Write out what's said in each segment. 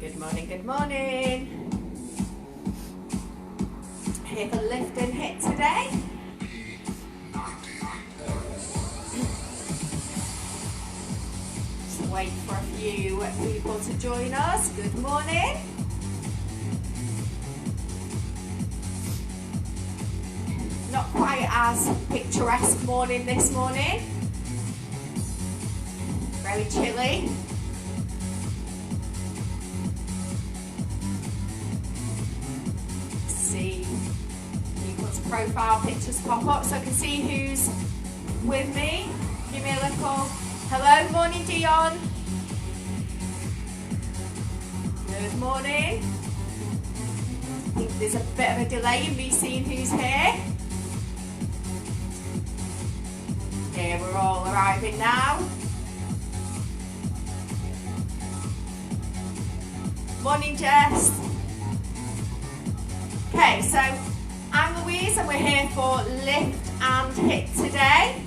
Good morning, good morning. Here for lift and hit today. Just wait for a few people to join us. Good morning. Not quite as picturesque morning this morning. Very chilly. See people's profile pictures pop up so I can see who's with me. Give me a little hello. Morning, Dion. Good morning. I think there's a bit of a delay in me seeing who's here. Here, we're all arriving now. Morning, Jess. Okay, so I'm Louise and we're here for lift and hit today.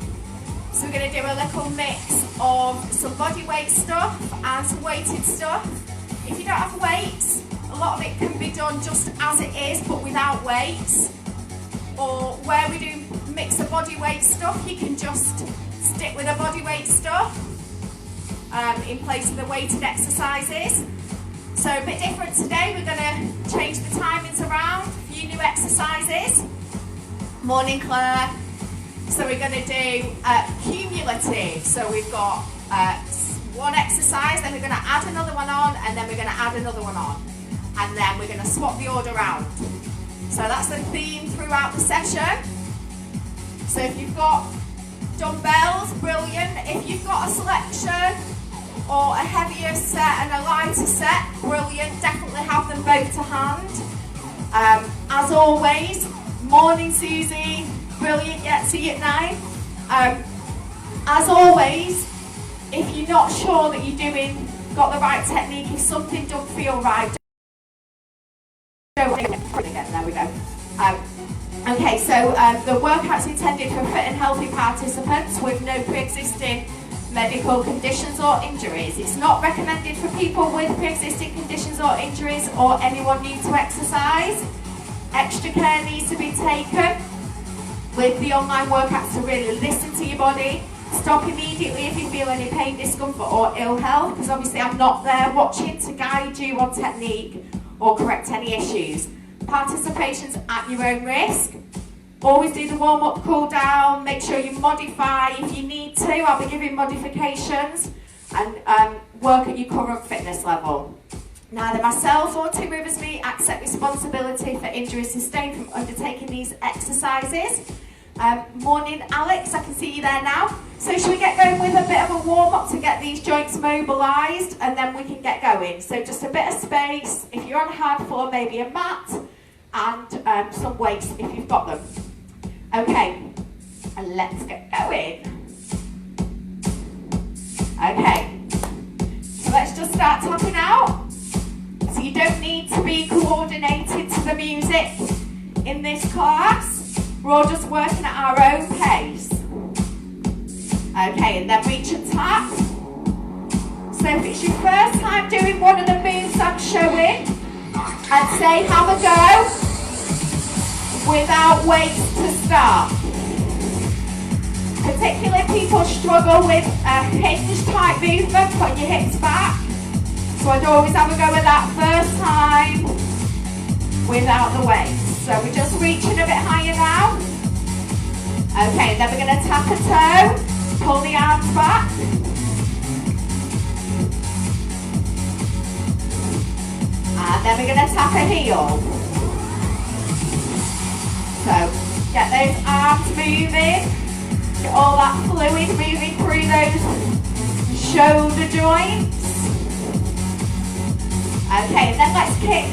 So we're going to do a little mix of some body weight stuff and some weighted stuff. If you don't have weights, a lot of it can be done just as it is but without weights. Or where we do mix of body weight stuff, you can just stick with the body weight stuff in place of the weighted exercises. So a bit different today, we're going to change the timings around, a few new exercises. Morning, Claire. So we're going to do cumulative. So we've got one exercise, then we're going to add another one on, and then we're going to add another one on. And then we're going to swap the order around. So that's the theme throughout the session. So if you've got dumbbells, brilliant. If you've got a selection, or a heavier set and a lighter set, brilliant, definitely have them both to hand. As always, morning Susie, brilliant, yeah, see you at 9. As always, if you're not sure that you're got the right technique, if something don't feel right, don't again, there we go. Okay, so the workout's intended for fit and healthy participants with no pre-existing medical conditions or injuries. It's not recommended for people with pre-existing conditions or injuries or anyone new to exercise. Extra care needs to be taken with the online workouts to really listen to your body. Stop immediately if you feel any pain, discomfort or ill health, because obviously I'm not there watching to guide you on technique or correct any issues. Participation's at your own risk. Always do the warm-up, cool down, make sure you modify if you need to. I'll be giving modifications and work at your current fitness level. Neither myself or Two Riversmeet accept responsibility for injuries sustained from undertaking these exercises. Morning, Alex, I can see you there now. So should we get going with a bit of a warm-up to get these joints mobilised and then we can get going. So just a bit of space, if you're on hard floor, maybe a mat and some weights if you've got them. Okay, and let's get going. Okay, so let's just start tapping out. So you don't need to be coordinated to the music in this class. We're all just working at our own pace. Okay, and then reach and tap. So if it's your first time doing one of the moves I'm showing, I'd say have a go without weights to start. Particularly people struggle with a hinge type movement, put your hips back. So I'd always have a go at that first time without the weights. So we're just reaching a bit higher now. Okay, then we're going to tap a toe, pull the arms back. And then we're going to tap a heel. So get those arms moving, get all that fluid moving through those shoulder joints. Okay, then let's kick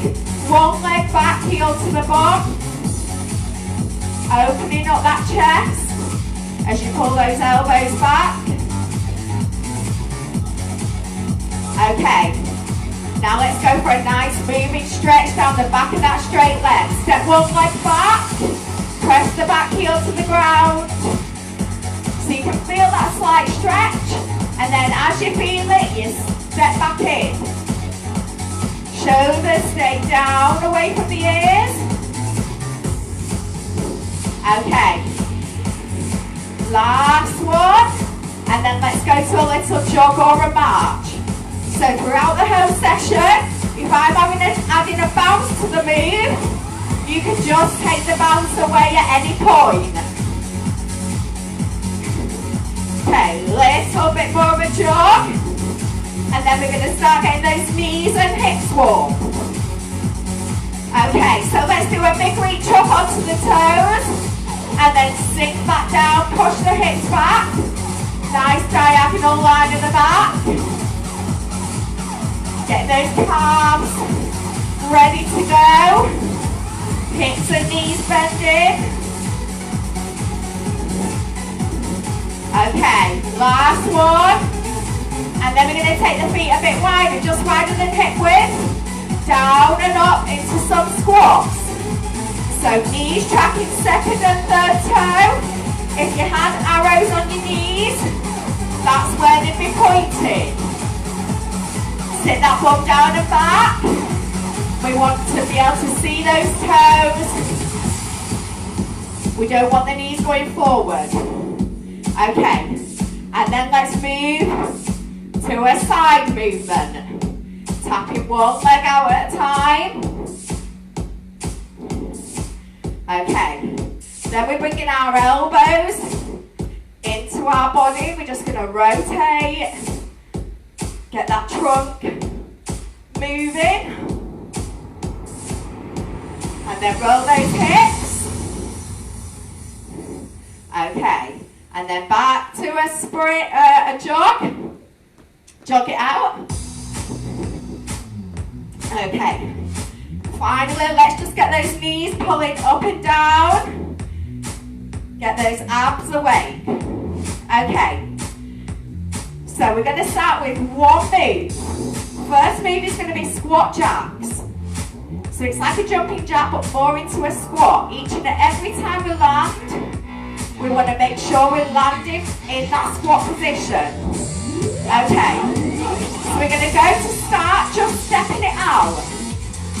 one leg back, heel to the bum. Opening up that chest as you pull those elbows back. Okay, now let's go for a nice moving stretch down the back of that straight leg. Step one leg back, press the back heel to the ground. So you can feel that slight stretch, and then as you feel it, you step back in. shoulders stay down away from the ears. Okay. Last one. And then let's go to a little jog or a march. So throughout the whole session, if I'm adding a bounce to the move, you can just take the bounce away at any point. Okay, little bit more of a jog. And then we're going to start getting those knees and hips warm. Okay, so let's do a big reach up onto the toes. And then sink back down, push the hips back. Nice diagonal line in the back. Get those calves ready to go. Hips and knees bending. Okay, last one. And then we're going to take the feet a bit wider, just wider than hip width. Down and up into some squats. So knees tracking second and third toe. If you had arrows on your knees, that's where they'd be pointing. Sit that bum down and back. We want to be able to see those toes. We don't want the knees going forward. Okay, and then let's move to a side movement. Tapping one leg out at a time. Okay, then we're bringing our elbows into our body. We're just going to rotate. Get that trunk moving. And then roll those hips. Okay, and then back to a sprint, a jog. Jog it out. Okay. Finally, let's just get those knees pulling up and down. Get those abs away. Okay. So we're going to start with one move. First move is going to be squat jacks. So it's like a jumping jack but more into a squat. Each and every time we land, we want to make sure we're landing in that squat position. Okay, so we're going to go to start just stepping it out.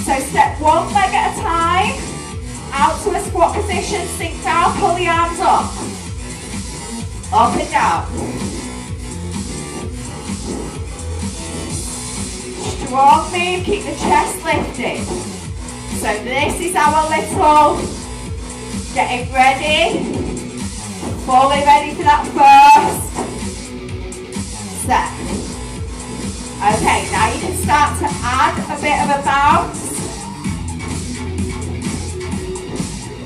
So step one leg at a time, out to a squat position, sink down, pull the arms up and down. Strong move, keep the chest lifted. So this is our little getting ready, fully ready for that first set. Okay, now you can start to add a bit of a bounce.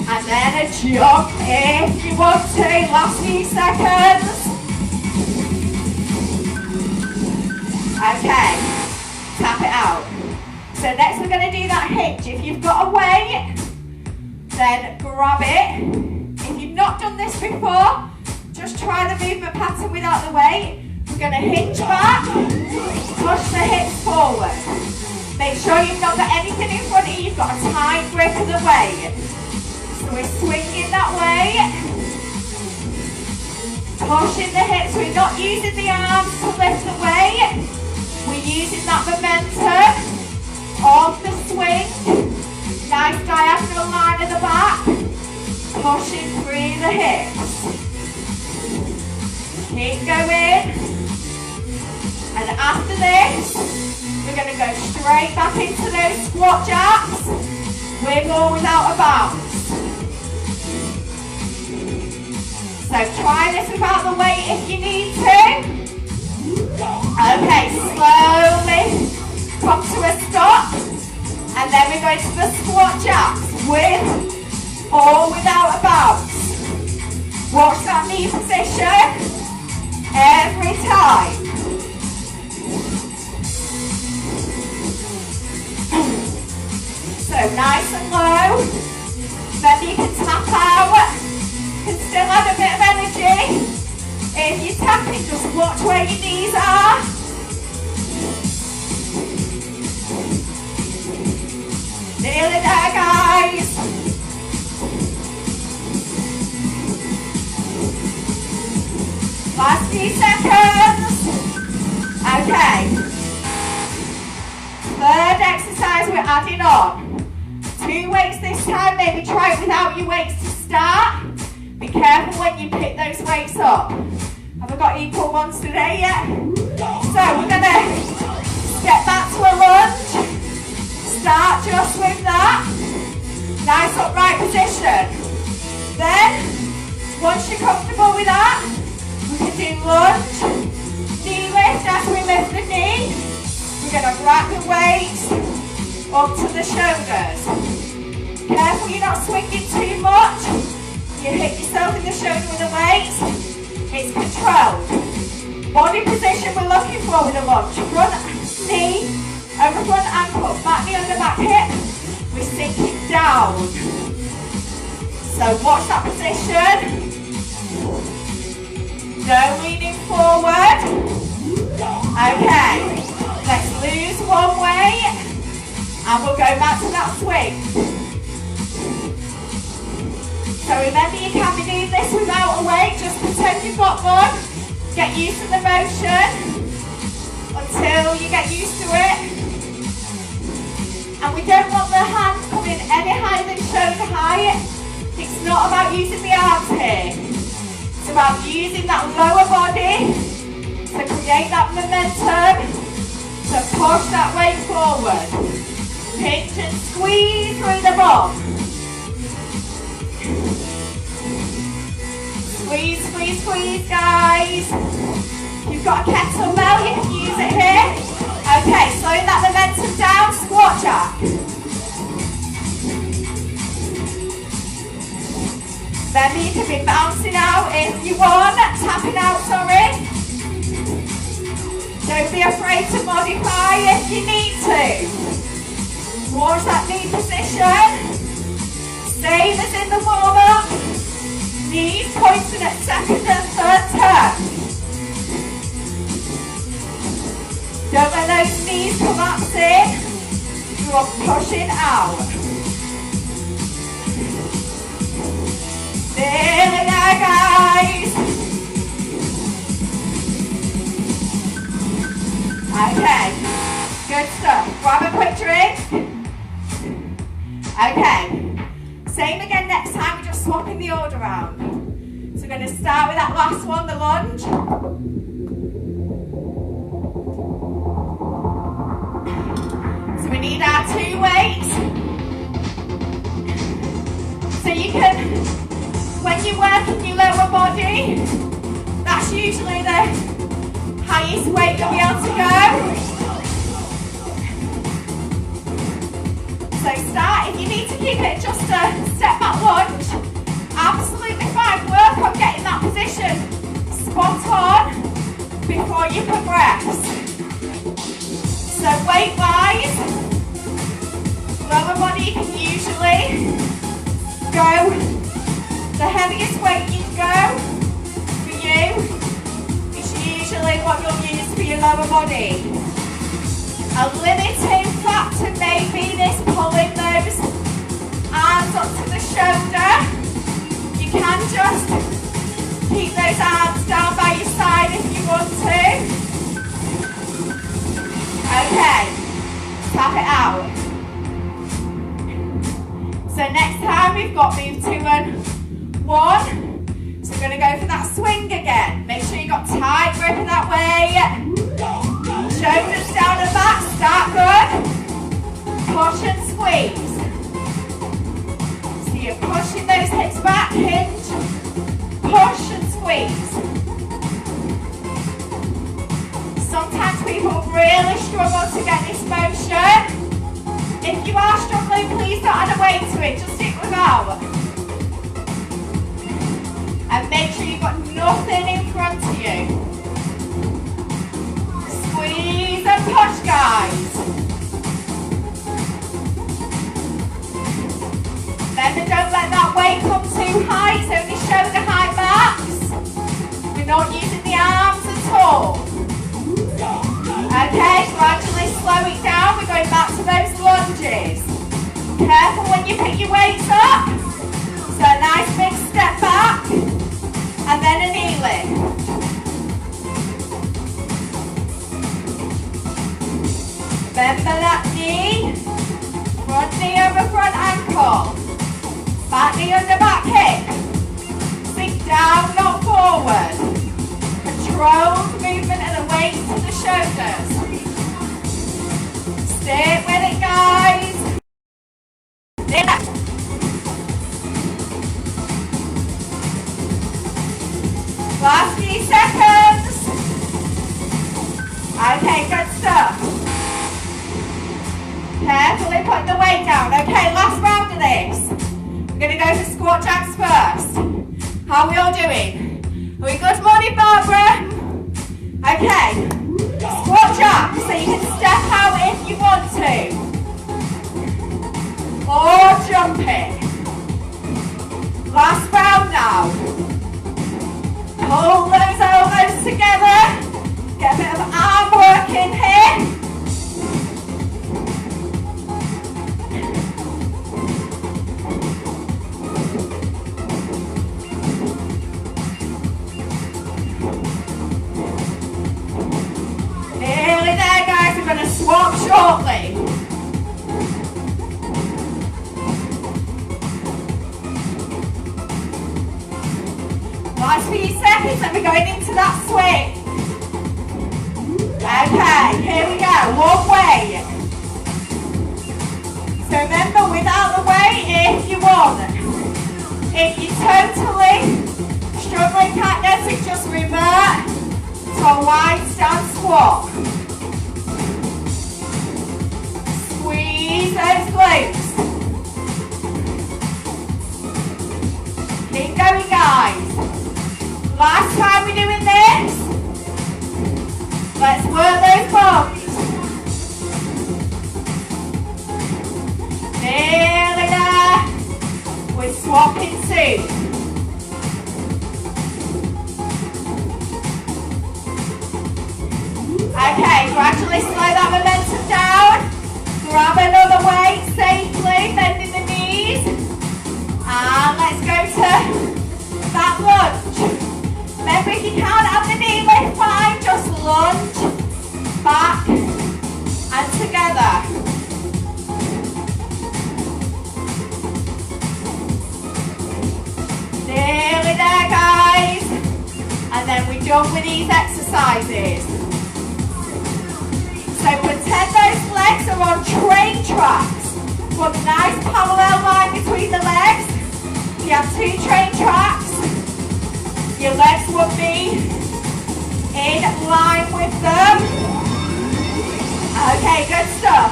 And then a jump if you want to, last few seconds. Okay, tap it out. So next we're going to do that hitch. If you've got a weight, then grab it. If you've not done this before, just try the movement pattern without the weight. We're going to hinge back, push the hips forward. Make sure you've not got anything in front of you, you've got a tight grip of the weight. So we're swinging that way, pushing the hips. We're not using the arms to lift the weight. We're using that momentum of the swing. Nice diagonal line in the back. Pushing through the hips. Keep going. And after this, we're going to go straight back into those squat jacks. With or without a bounce. So try this without the weight if you need to. Okay, slowly come to a stop. And then we're going to the squat jacks with or without a bounce. Watch that knee position every time. So nice and low. Maybe you can tap out. You can still add a bit of energy. If you're tapping, just watch where your knees are. Nearly there, guys. Last few seconds. Okay. Third exercise, we're adding on. 2 weights this time, maybe try it without your weights to start. Be careful when you pick those weights up. Have I got equal ones today yet? So we're going to step back to a lunge. Start just with that. Nice upright position. Then, once you're comfortable with that, we can do lunge, knee lift as we lift the knee. We're going to wrap the weights up to the shoulders. Careful you're not swinging too much. You hit yourself in the shoulder with the weights. It's controlled. Body position we're looking for with a lunge. Front knee over front ankle. Back knee under back hip. We're sinking down. So watch that position. No leaning forward. Okay. Let's lose one weight. And we'll go back to that swing. So remember you can be doing this without a weight. Just pretend you've got one. Get used to the motion until you get used to it. And we don't want the hands coming any higher than shoulder height. It's not about using the arms here. It's about using that lower body to create that momentum, to push that weight forward. Pinch and squeeze through the bum. Squeeze, squeeze, squeeze, guys. If you've got a kettlebell, you can use it here. Okay, slowing that momentum down, squat jack. Remember, you can be bouncing out if you want, tapping out, sorry. Don't be afraid to modify if you need to. Watch that knee position. Same as in the warm-up. Knees pointing at second and third turn. Don't let those knees collapse in. You are pushing out. Nearly there, guys. Okay, good stuff. Grab a quick drink. Okay, same again next time, we're just swapping the order around. So we're going to start with that last one, the lunge. So we need our 2 weights. So you can, when you work in your lower body, that's usually the highest weight you'll be able to go. So start, if you need to keep it just a step back lunge, absolutely fine. Work on getting that position spot on before you progress. So weight wise, lower body you can usually go, the heaviest weight you can go for you is usually what you'll use for your lower body. A limiting factor may be this, pulling those arms up to the shoulder. You can just keep those arms down by your side if you want to. Okay, tap it out. So next time we've got move 2 and 1. So we're going to go for that swing again. Make sure you've got tight grip in that way. Shoulders down and back, start good. Push and squeeze. So you're pushing those hips back, hinge, push and squeeze. Sometimes people really struggle to get this motion. If you are struggling, please don't add a weight to it, just stick without. And make sure you've got nothing in front of you. Squeeze and push, guys. Remember, don't let that weight come too high. It's only shoulder height max. We're not using the arms at all. Okay, gradually slow it down. We're going back to those lunges. Careful when you pick your weights up. So a nice big step back. And then a knee lift. Remember that knee circle. Back knee under back hip. Sink down, not forward. Controlled movement of the weight to the shoulders. Stay with it, guys. Last few seconds. Okay, good stuff. Carefully put the weight down. Okay, last round of this. We're going to go for squat jacks first. How are we all doing? Are we good? Morning, Barbara. Okay. Squat jacks, so you can step out if you want to. Or jump it. Last round now. Pull those elbows together. Get a bit of arm work in here. Nearly there, guys. We're going to swap shortly. Last few seconds, then we're going into that swing. Okay, here we go, one way. So remember, without the weight, if you want. If you're totally struggling, can't get it, just revert to a wide stance squat. Squeeze those glutes. Keep going, guys. Last time we're doing this. Let's work those bumps. Nearly there. We're swapping soon. Okay, gradually slow that momentum down. Grab another weight safely, bending the knees. And let's go to that lunge. Remember, if you can't have the knee lift, fine, just lunge back and together. Nearly there, guys. And then we're done with these exercises. So pretend those legs are on train tracks. Put a nice parallel line between the legs. If you have two train tracks, your legs will be in line with them. Okay, good stuff.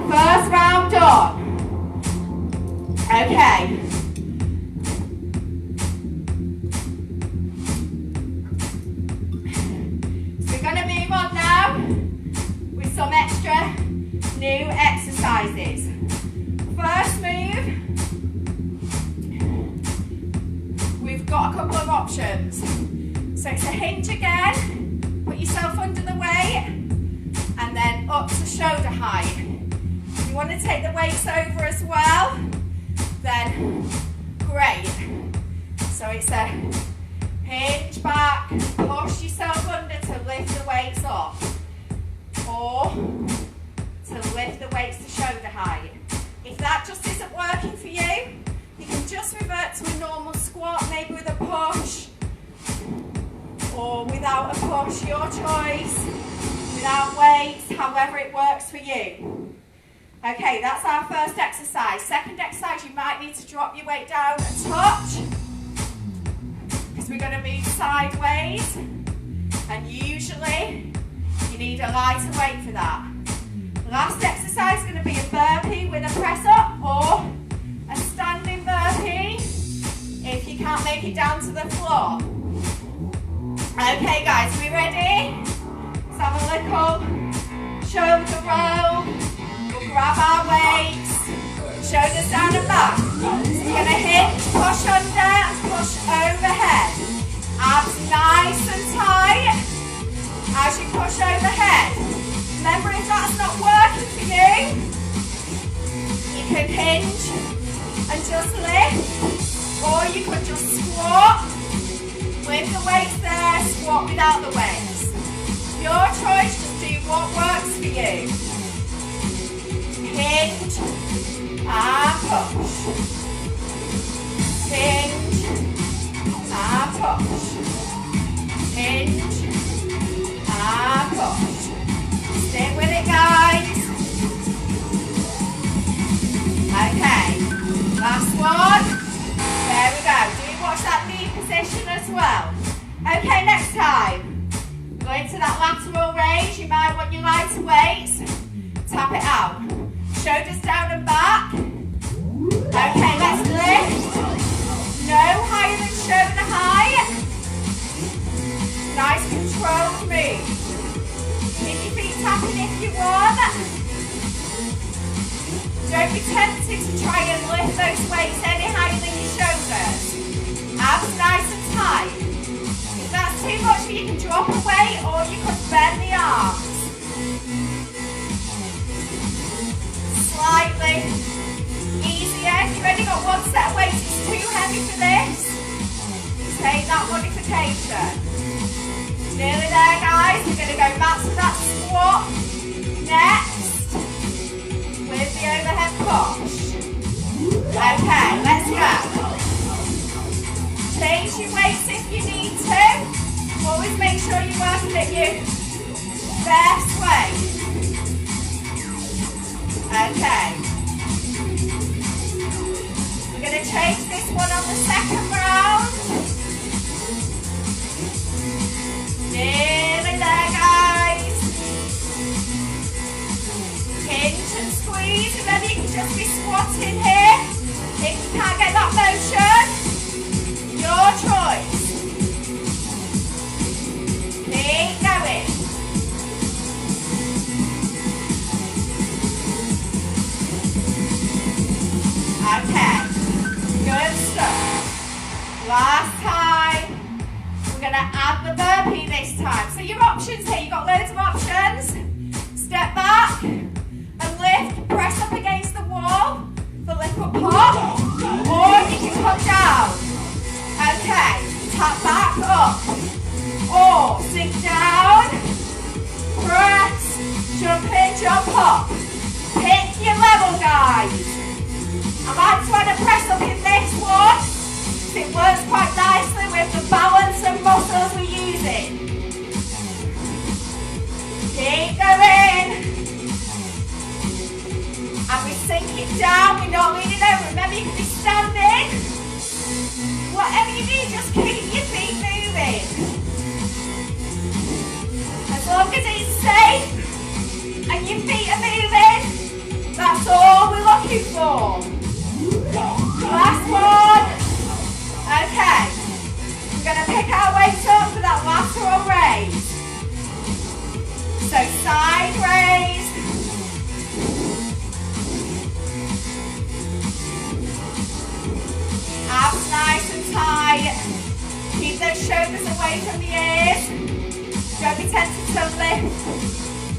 First round done. Okay. So we're going to move on now with some extra new exercises. First move. We've got a couple of options. So it's a hinge again, put yourself under the weight, and then up to shoulder height. If you want to take the weights over as well, then great. So it's a hinge back, push yourself under to lift the weights up, or to lift the weights to shoulder height. If that just isn't working for you, you can just revert to a normal squat, maybe with a push, or without a push, your choice, without weights, however it works for you. Okay, that's our first exercise. Second exercise, you might need to drop your weight down a touch, because we're going to move sideways, and usually you need a lighter weight for that. Last exercise is going to be a burpee with a press up, or a standing burpee if you can't make it down to the floor. Okay, guys, we ready? Let's have a little shoulder roll. We'll grab our weights, shoulders down and back. So we're going to hinge, push under, and push overhead. Abs nice and tight as you push overhead. Remember, if that's not working for you, you can hinge and just lift, or you could just squat with the weights there, squat without the weights. Your choice, just do what works for you. Hinge, Okay, next time. Go into that lateral raise. You might want your lighter weights. Tap it out. Shoulders down and back. Okay, let's lift. No higher than shoulder height. Nice controlled move. Keep your feet tapping if you want. Don't be tempted to try and lift those weights any higher than your shoulders. Abs nice and tight. If that's too much for you, you can drop a weight or you can bend the arms. Slightly easier. If you've only got one set of weights, it's too heavy for this. Take that modification. Nearly there, guys. We're going to go back to that squat next with the overhead push. Okay, let's go. Change your weights if you need to. Always make sure you're working at your best weight. Okay. We're going to change this one on the second round. Nearly there, guys. Pinch and squeeze. Remember, you can just be squatting here. If you can't get that motion, your choice. Keep going. Okay, good stuff. Last time, we're going to add the burpee this time. So your options here, you've got loads of options. Step back and lift, press up against the wall for little pop, or you can come down. Okay, tap back up, or sink down, press, jump in, jump up. Pick your level, guys. I might try to press up in this one. It works quite nicely with the balance and muscles we're using. Keep going. And we sink it down, we're not leaning over. Remember, you can be standing. Whatever you do, just keep your feet moving. As long as it's safe and your feet are moving, that's all we're looking for. Last one. Okay. We're going to pick our weight up for that lateral raise. So side raise. Abs nice and tight. Keep those shoulders away from the ears. Don't be tempted to lift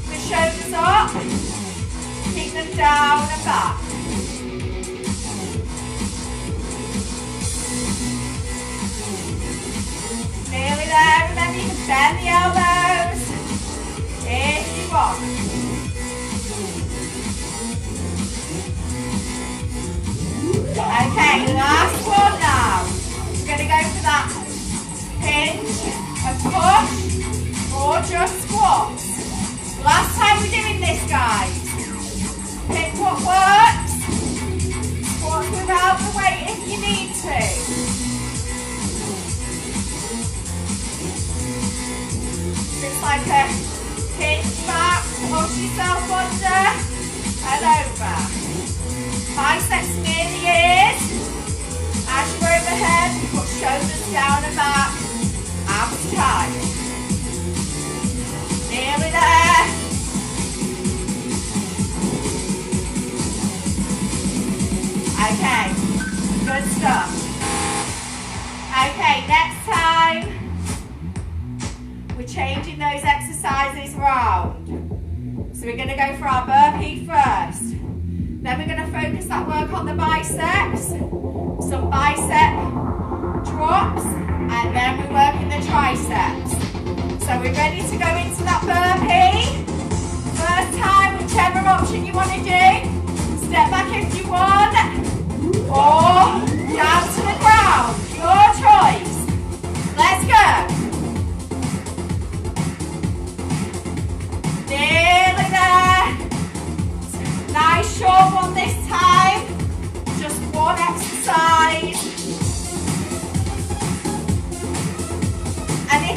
the shoulders up. Keep them down and back. Nearly there. Remember, you can bend the elbows if you want. Okay, last one now. We're going to go for that hinge and push or just squats. Last time we're doing this, guys. Pick what works. Squats without the weight if you need to. It's like a hinge back, push yourself under and over. Biceps near the ears. As you're overhead, put shoulders down and back. Abs tight. Nearly there. Okay, good stuff. Okay, next time. We're changing those exercises round. So we're going to go for our burpee first. Then we're going to focus that work on the biceps. Some bicep drops. And then we're working the triceps. So we're ready to go into that burpee. First time, whichever option you want to do. Step back if you want. Or down to the ground. Your choice. Let's go. Nearly there. Nice short one this time. Just one exercise. And if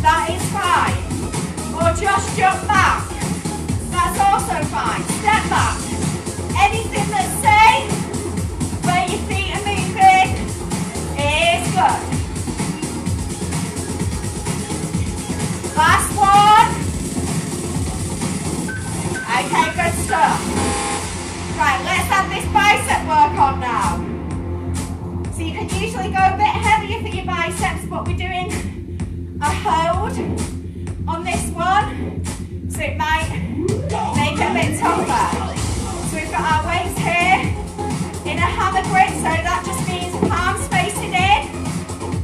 That is fine. Or just jump back. That's also fine. Step back. Anything that's safe, where your feet are moving, is good. Last one. Okay, good stuff. Right, let's have this bicep work on now. So you can usually go a bit heavier for your biceps, but we're doing a hold on this one, so it might make it a bit tougher. So we've got our weights here in a hammer grip, so that just means palms facing in.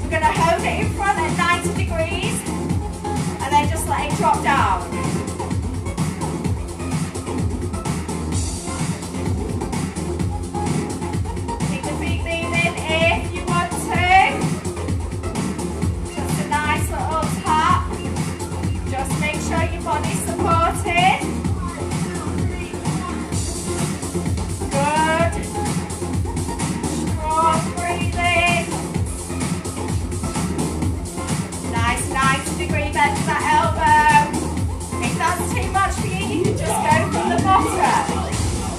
We're going to hold it in front at 90 degrees, and then just let it drop down. Keep the feet moving if you want to. Just a nice little tap. Just make sure your body's supported. Good. Strong breathing. Nice 90-degree bend to that elbow. If that's too much for you, you can just go from the bottom.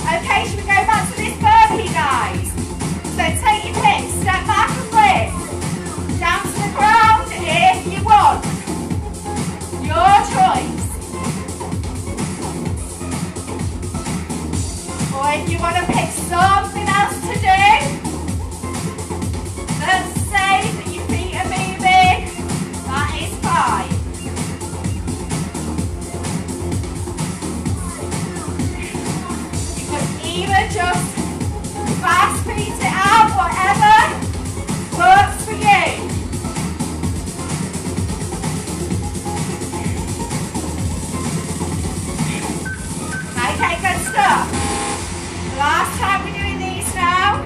Okay, should we go back to this burpee, guys? So take your pick, step back and lift. Down to the ground if you want. Your choice. Or if you want to pick something else to do that's safe, that your feet are moving, that is fine. You could even just fast beat it out, whatever works for you. Okay, good stuff. Last time we're doing these now,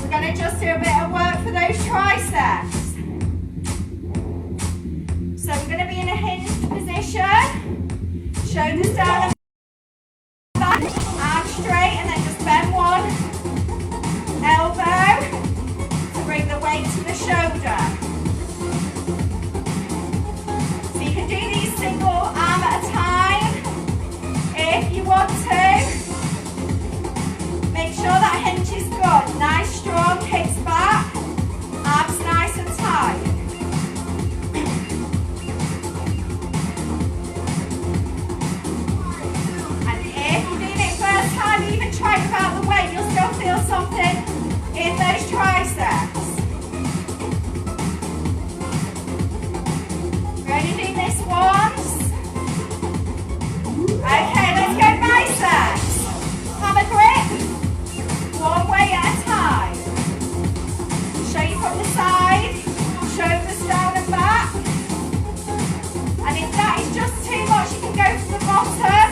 we're going to just do a bit of work for those triceps. So we're going to be in a hinged position, shoulders down and back, arms straight, and then just bend one elbow to bring the weight to the shoulder. So you can do these single arm at a time if you want to. Make sure that hinge is good. Nice strong kicks back, arms nice and tight. And if you're doing it first time, even try it without the weight, you'll still feel something in those triceps. Ready to do this once? Okay, let's go biceps. Hammer grip. One way at a time. Show you from the side. Shoulders down and back. And if that is just too much, you can go to the bottom.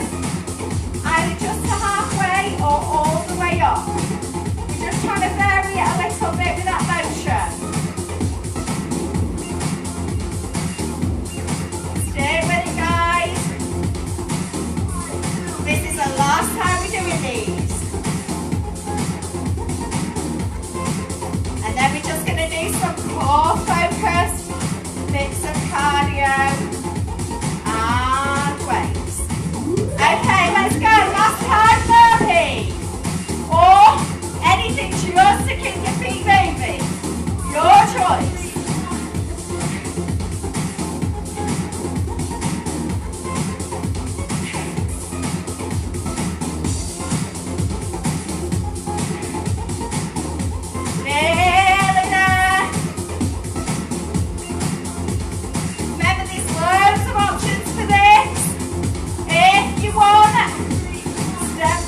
Either just to halfway or all the way up. We're just trying to vary it a little bit with that motion. Stay with it, guys. This is the last time we're doing these. And then we're just going to do some core focused, mix of cardio and weights. Okay, let's go. Last time burpee. Or anything just to keep your feet moving. Your choice. Nearly there. Remember, there's loads of options for this. If you want, step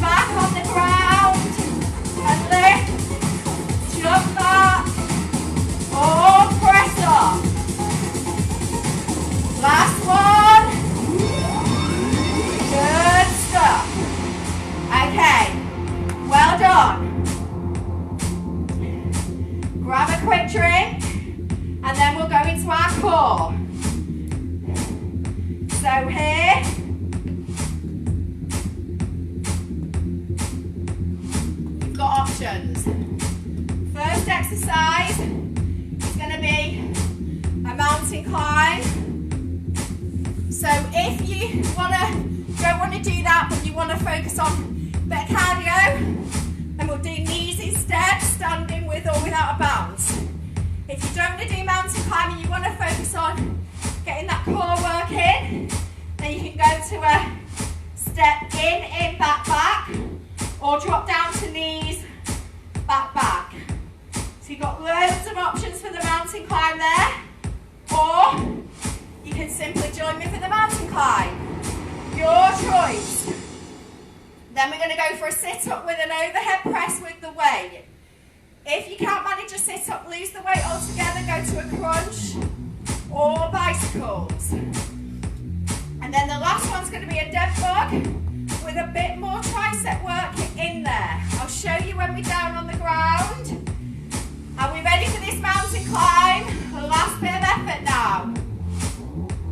back on the ground and lift, jump back, or press up. Last one. Good stuff. Okay, well done. Grab a quick drink, and then we'll go into our core. So here, you've got options. First exercise is going to be mountain climb. So if you don't want to do that, but you want to focus on a bit of cardio, then we'll do knees instead, standing with or without a bounce. If you don't want to do mountain climbing, you want to focus on getting that core work in, then you can go to a step in, back, back, or drop down to knees, back, back. So you've got loads of options for the mountain climb there, or you can simply join me for the mountain climb. Your choice. Then we're going to go for a sit-up with an overhead press with the weight. If you can't manage a sit-up, lose the weight altogether, go to a crunch or bicycles. And then the last one's going to be a dead bug with a bit more tricep work in there. I'll show you when we're down on the ground. Are we ready for this mountain climb? The last bit of effort now.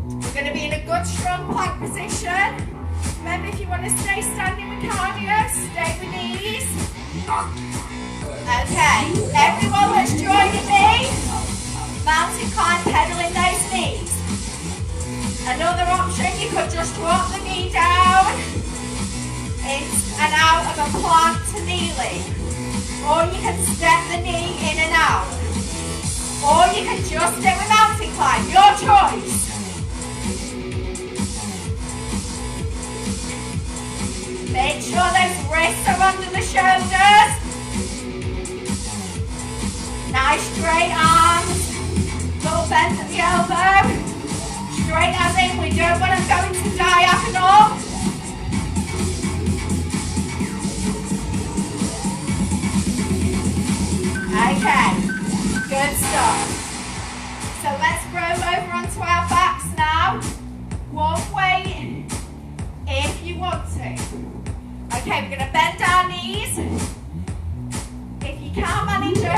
We're going to be in a good strong plank position. Remember, if you want to stay standing with cardio, stay with knees. Okay, everyone that's joining me, mountain climb, pedaling those knees. Another option, you could just drop the knee down in and out of a plank to kneeling. Or you can step the knee in and out. Or you can just do a mountain climb, your choice. Make sure those wrists are under the shoulders. Nice straight arms. Little bend at the elbow. Straight as in, we don't want to go into diagonal. Okay, good stuff. So let's roll over onto our backs now. One way if you want to. Okay, we're going to bend our knees. If you can't manage a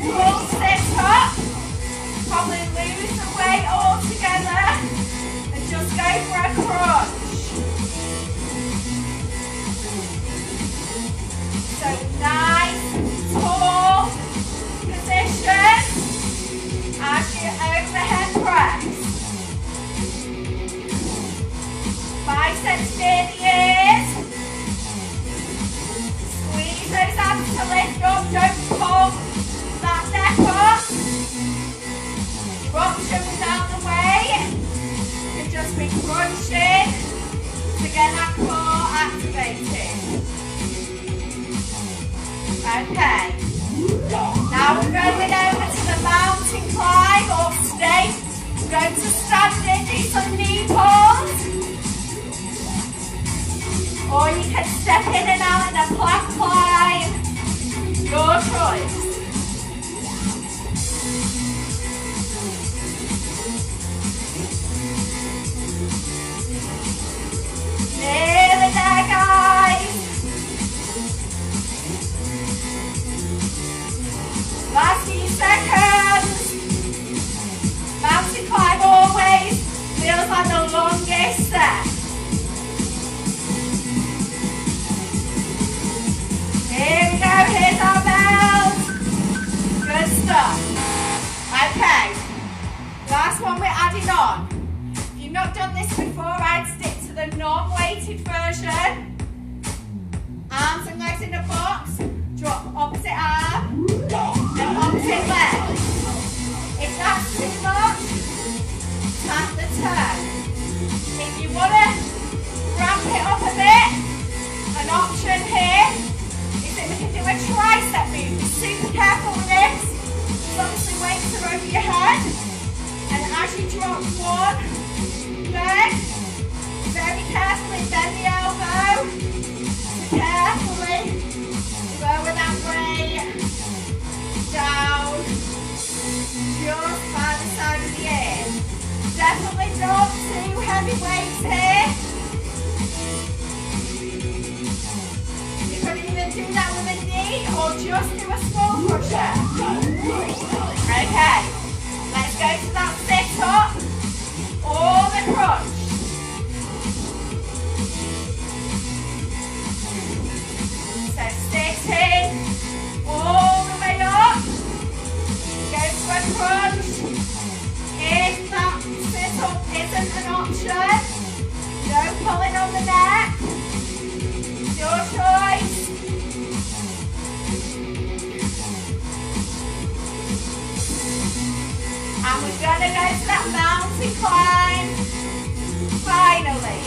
full sit up, probably lose the weight altogether and just go for a crunch. So nice, tall position as you overhead press. Biceps near the ears. Squeeze those abs to lift up, don't pull that neck up. Your options out the way can just be crunching to get that core activated. Okay, now we're going over to the mountain climb or stay. We're going to stand in, do some knee pulls. Or you can step in and out in a plank climb. Your choice. Nearly there, guys. Last few seconds. Mountain climb always feels like the longest step. Here we go, here's our bells. Good stuff. Okay, last one we're adding on. If you've not done this before, I'd stick to the non-weighted version. Arms and legs in a box. Drop opposite arm and opposite leg. If that's too much, tap the toe. If you want to ramp it up a bit, an option here is that we can do a tricep move. Be super careful with this. Obviously weights are over your head. And as you drop one leg, very carefully bend the elbow. Carefully lower that weight down just by the side of the ear. Definitely not too heavy weights here. You could even do that with a knee or just do a small push-up. Okay, let's go to that sit-up or the crunch. So sitting all the way up. Go to a crunch. If option. No pulling on the neck. Your choice. And we're going to go to that mountain climb. Finally.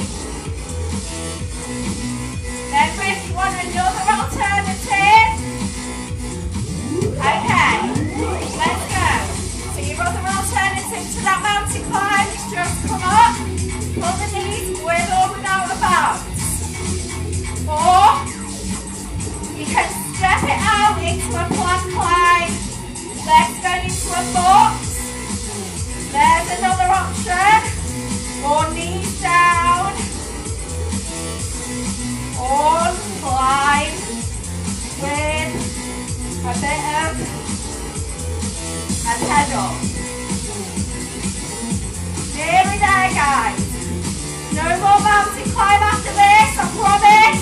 Remember, if you want another alternative. Okay, let's go. So your other alternative to that mountain climb is just come up, pull the knees with or without a bounce. Or you can step it out into a plank climb. Legs going into a box. There's another option. Or knees down. Or climb with a bit of a pedal. Nearly there, guys. No more mountain climb after this, I promise.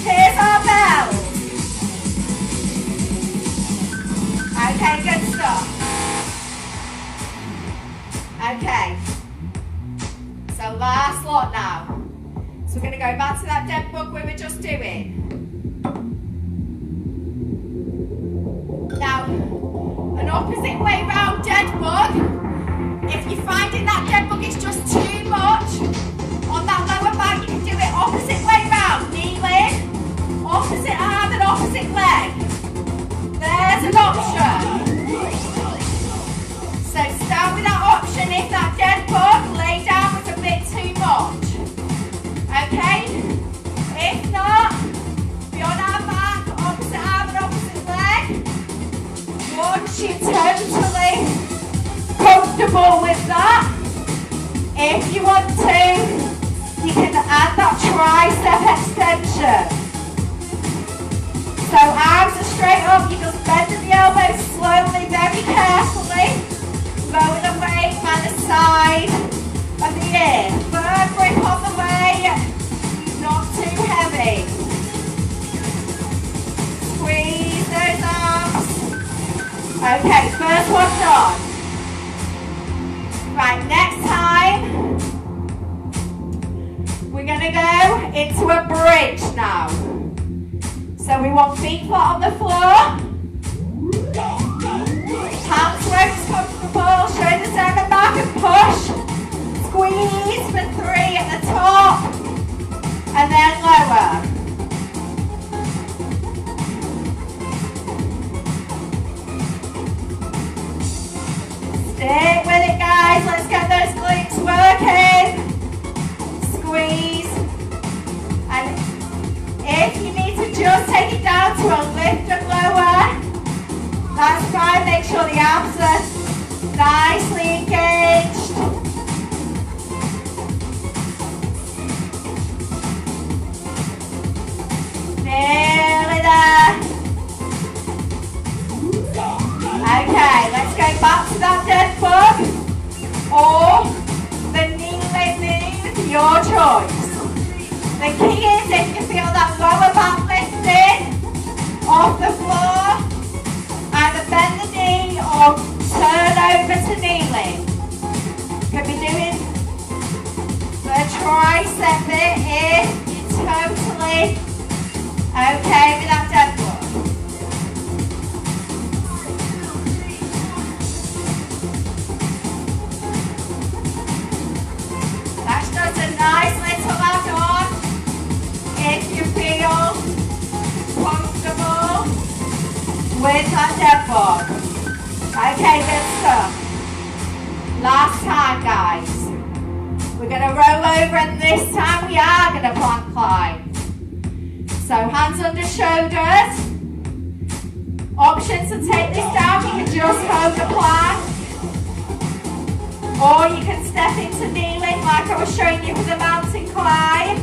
Here's our bell. Okay, good stuff. Okay. So last lot now. So we're going to go back to that dead bug we were just doing. Now, an opposite way round dead bug. If you're finding that dead bug is just too much on that lower back, you can do it opposite way round. Kneeling, opposite arm and opposite leg. There's an option. So start with that option if that dead bug lay down was a bit too much. Okay? If not, be on our back, opposite arm and opposite leg. Once you're totally comfortable with that, if you want to, you can add that tricep extension. So arms are straight up, you just bend the elbows slowly, very carefully. Lower the weight by the side of the ear. Firm grip on the weight, not too heavy. Squeeze those arms. Okay, first one done. Right, next time, we're going to go into a bridge now. So we want feet flat on the floor. Hands where it's comfortable, shoulders down the back and push. Squeeze for 3 at the top and then lower. Stick with it, guys. Let's get those glutes working. Squeeze. And if you need to just take it down to a lift and lower, that's fine. Make sure the arms are nicely engaged. Nearly there. Okay, let's go back to that dead bug or the kneeling move, your choice. The key is if you feel that lower back lifting off the floor, either bend the knee or turn over to kneeling. Could be doing the tricep bit if you're totally okay with that dead bug. That's just a nice little add-on if you feel comfortable with that dead bug. Okay, good stuff. Last time, guys. We're going to roll over and this time we are going to plank climb. So hands under shoulders. Option to take this down, you can just hold the plank. Or you can step into kneeling like I was showing you for the mountain climb.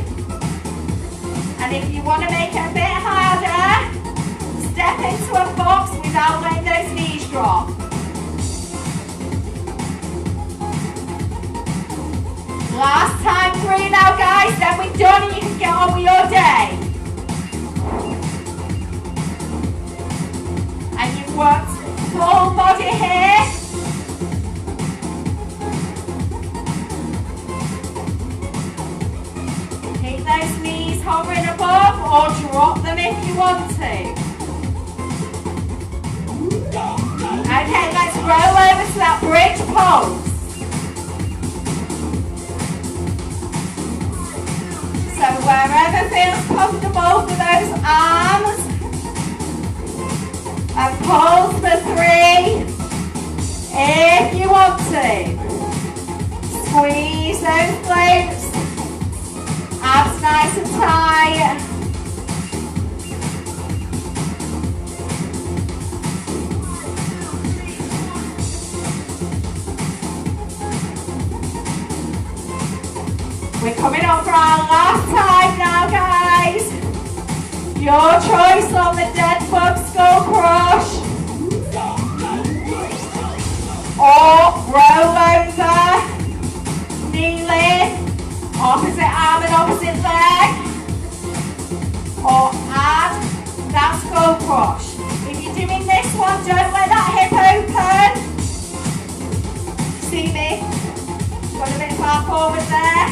And if you want to make it a bit harder, step into a box without letting those knees drop. Last time through now, guys, then we're done and you can get on with your day. And you've worked full body here. if you want to. Okay, let's roll over to that bridge pose. So wherever feels comfortable for those arms. And pulse for 3. If you want to. Squeeze those glutes. Abs nice and tight. We're coming up for our last time now, guys. Your choice on the dead bug skull crush. Or roll over. Knee lift. Opposite arm and opposite leg. Or add that skull crush. If you're doing this one, don't let that hip open. See me? Got a bit far forward there.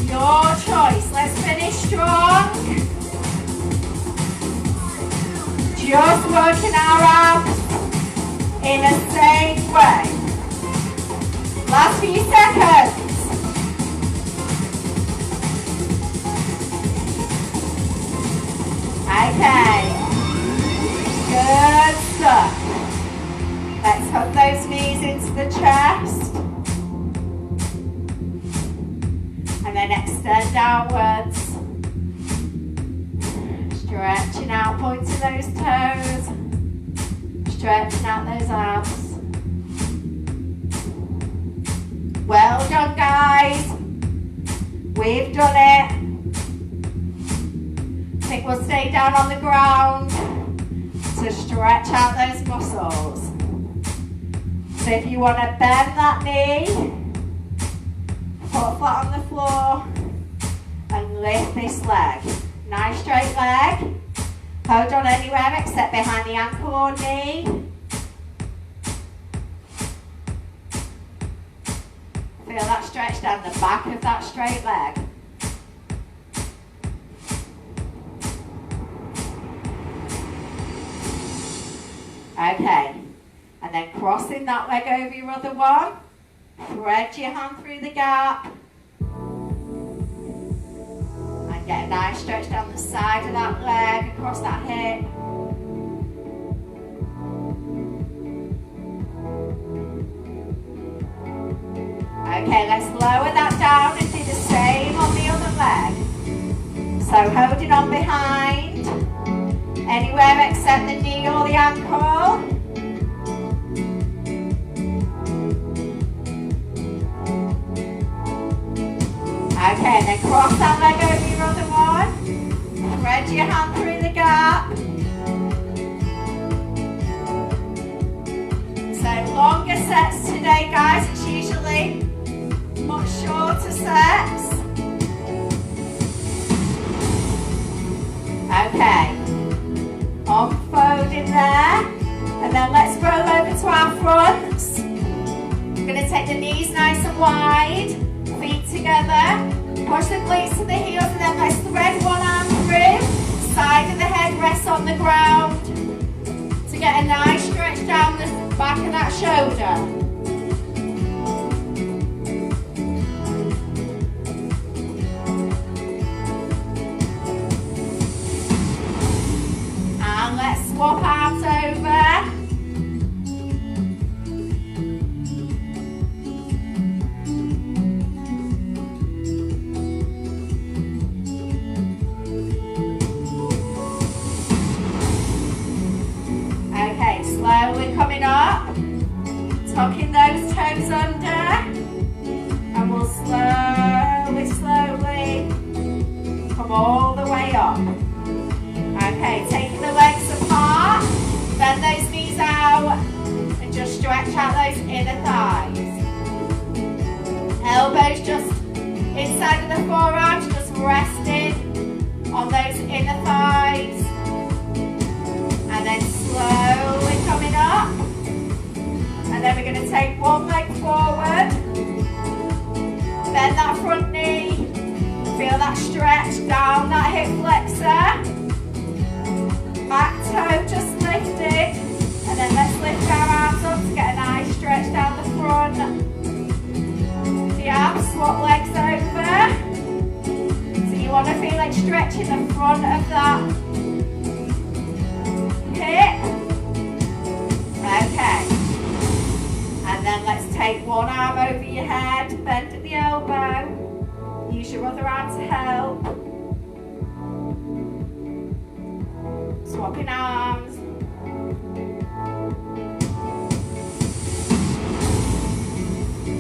Your choice. Let's finish strong. Just working our arms in a safe way. Last few seconds. Okay. Good stuff. Let's hug those knees into the chest. And then extend outwards. Stretching out, pointing those toes. Stretching out those arms. Well done, guys. We've done it. I think we'll stay down on the ground to stretch out those muscles. So if you want to bend that knee, put flat on the floor and lift this leg. Nice straight leg. Hold on anywhere except behind the ankle or knee. Feel that stretch down the back of that straight leg. Okay, and then crossing that leg over your other one. Thread your hand through the gap. And get a nice stretch down the side of that leg, across that hip. Okay, let's lower that down and do the same on the other leg. So holding on behind, anywhere except the knee or the ankle. Okay, and then cross that leg over your other one. Thread your hand through the gap. So longer sets today, guys. It's usually much shorter sets. Okay. Unfolding there. And then let's roll over to our fronts. We're going to take the knees nice and wide. Feet together. Push the glutes to the heels and then let's thread one arm through. Side of the head rests on the ground to get a nice stretch down the back of that shoulder. And let's swap arms over. Slowly coming up, tucking those toes under, and we'll slowly come all the way up. Okay, taking the legs apart, bend those knees out, and just stretch out those inner thighs. Elbows just inside of the forearms, just resting on those inner thighs. And then slowly coming up. And then we're going to take one leg forward. Bend that front knee. Feel that stretch stretching the front of that hip. Okay. And then let's take one arm over your head, bend at the elbow. Use your other arm to help. Swapping arms.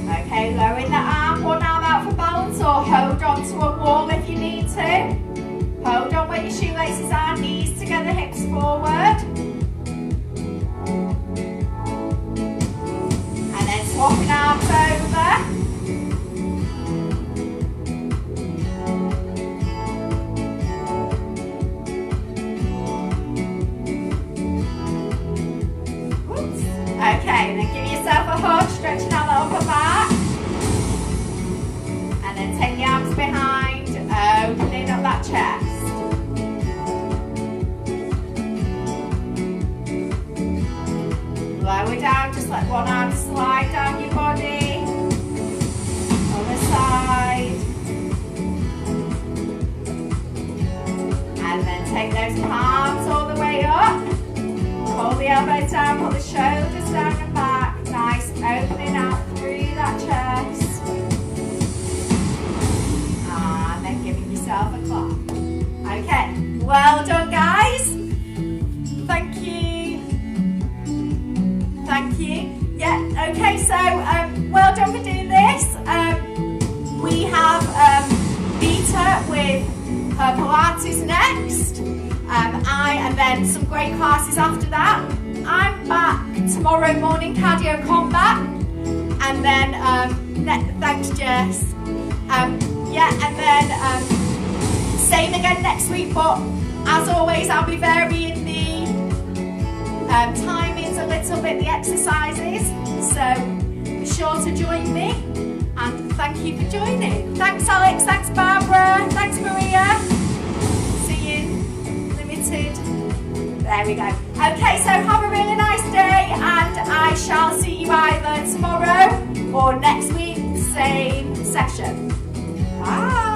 Okay, lowering the arm, one arm out for balance, or hold on to a wall if you need to. Hold on where your shoelaces are, knees together, hips forward. And then swapping arms over. Okay, and then give yourself a hug, stretching out the upper back. And then take the arms behind, opening up that chest. Lower down, just let one arm slide down your body. Other side. And then take those palms all the way up. Pull the elbows down, pull the shoulders down and back. Nice, opening out through that chest. And then giving yourself a clap. Okay, well done guys. Thank you. Thank you. Yeah, okay, so well done for doing this. We have Vita with her Pilates next. And then some great classes after that. I'm back tomorrow morning, cardio combat, and then thanks Jess. Yeah, and then same again next week. But as always, I'll be varying the timings a little bit, the exercises. So be sure to join me. And thank you for joining. Thanks Alex. Thanks Barbara. Thanks Maria. See you. There we go. Okay, so have a really nice day, and I shall see you either tomorrow or next week, same session. Bye.